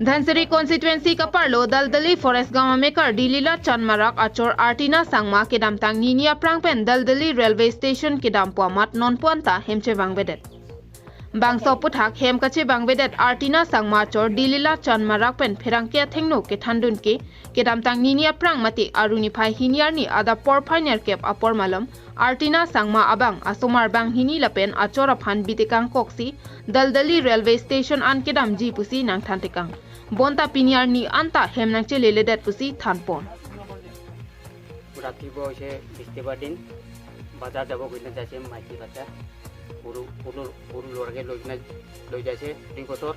Dhansari constituency ka parlo daldali forest gama maker dilila chanmarak achor Artina Sangma kedam tang nini prangpen daldali railway station kedam puamat non puanta hemche bangbedet. Bangso puthak hem kache bangbedet Artina Sangma achor dilila chanmarak pen pherangke thengno ke thandun ke kedam tang nini prang mati aruni phai hiniar ni ada por phainer kep apor malam Artina Sangma abang asomar bang hini lapen achor aphan bitekang koksi daldali railway station an kedam ji pusi nang thantekang bonta piniar ni anta hemnang chelele dat pusi thanpon রাতি বসে বৃষ্টিবার দিন বাজার যাব কইনা যাইছে মাইকি বাচ্চা পুরো পুরো পুরো লড়কে লৈ যাইছে 2 বছর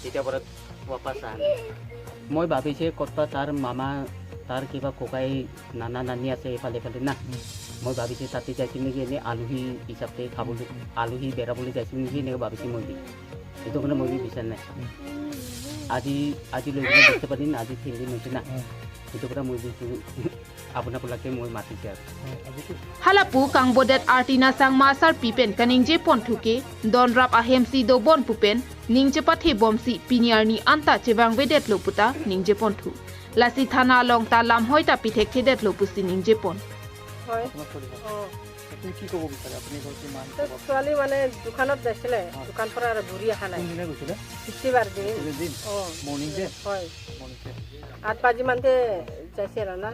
এটা পরে वापस আন মই ভাবিছে কতবা তার মামা তার কিবা কোকাই নানা নানি আছে এফালে এফালে না মই ভাবিছে তাতে যাইছে নেকি এনে আলুহি হিচাপে খাবলৈ আলুহি বেৰাবলৈ যাইছে নেকি এনে ভাবিছে মই এইটো কাৰণে মই বিচাৰ নাই আজি লৈ গ'লে দেখতে পাৰিন আজি 3 দিন হৈছে না এইটো কথা মই দিছো আপোনাৰ পলাকে মই মাতিছে halapu kangbodet Artina Sangma sar pipen kaningje ponthuke donrap ahemsi do bon pupen ningje pathe bomsi piniarni anta chebang vedet loputa ningje ponthu lasi thana long ta lam hoita pithek chedet lopusi ningje pon হয় তুমি কি কব বিচাৰে আপুনি কৈছে মান ছোৱালী মানে দোকানত যাইছিলে দোকান পৰা আৰু ঘূৰি আহা নাই কোনদিনা গৈছিলে বৃষ্টিবাৰ দিন মৰ্নিং ডে হয় মৰ্নিং ডে 8 বাজি মানতে যাইছে আৰু না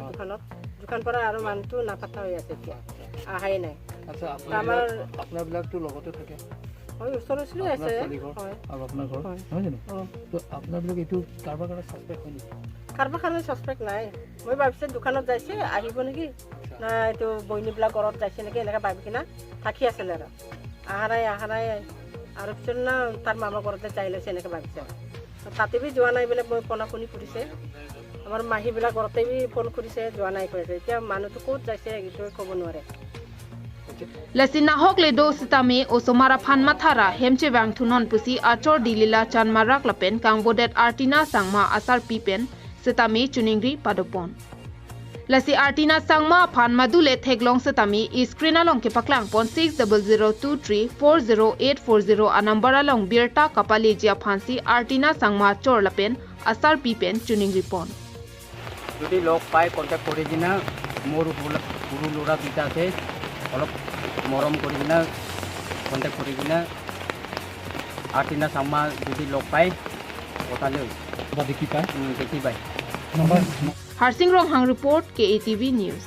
দোকান পৰা আৰু মানটো নাপাতা হৈ আছে এতিয়া আহাই নাই আচ্ছা আপোনাৰ বিলাকটো লগতে থাকে হয় ওচৰতে আছে হয় আৰু আপোনাৰ ঘৰ হয় জানো তো আপোনাৰ বিলাক এইটো কাৰবাৰ কাৰণে সাসপেক্ট হয় নেকি কাৰবাৰ কাৰণে সাসপেক্ট নাই মই ভাবিছে দোকানত যাইছে আহিব নেকি না এইটো বইনিবলা ঘৰত যাইছে নেকি এনেকা ভাবি কিনা থাকি আছিল আৰু আহাৰাই আৰু পিছত না তাৰ মামা ঘৰতে যাই লৈছে এনেকা ভাবিছে তাতে বি যোৱা নাই বোলে মই ফোন কৰি কৰিছে আমাৰ মাহীবিলাক ঘৰতে বি ফোন কৰিছে যোৱা নাই কৈছে এতিয়া মানুহটো ক'ত যাইছে এইটো ক'ব নোৱাৰে Lasina hokle do sitame osomara phan mathara hemche bang thunon pusi achor dilila chanmarak lapen kangbodet Artina Sangma asar pipen sitame chuningri padopon Lasi Artina Sangma phan madule theglong sitame screen along ke paklang pon 6002340840 a number along birta kapalejia phansi Artina Sangma chor lapen asar pipen chuningri pon যদি লোক পাই contact কৰি দিনা মোৰ পুৰো লোৰা দুটা আছে অলপ মৰম কৰি কিনা কণ্টেক্ট কৰি কিনা Artina Sangma যদি লগ পাই কথালৈ দেখি পায় Harsing Ronghang report KATV News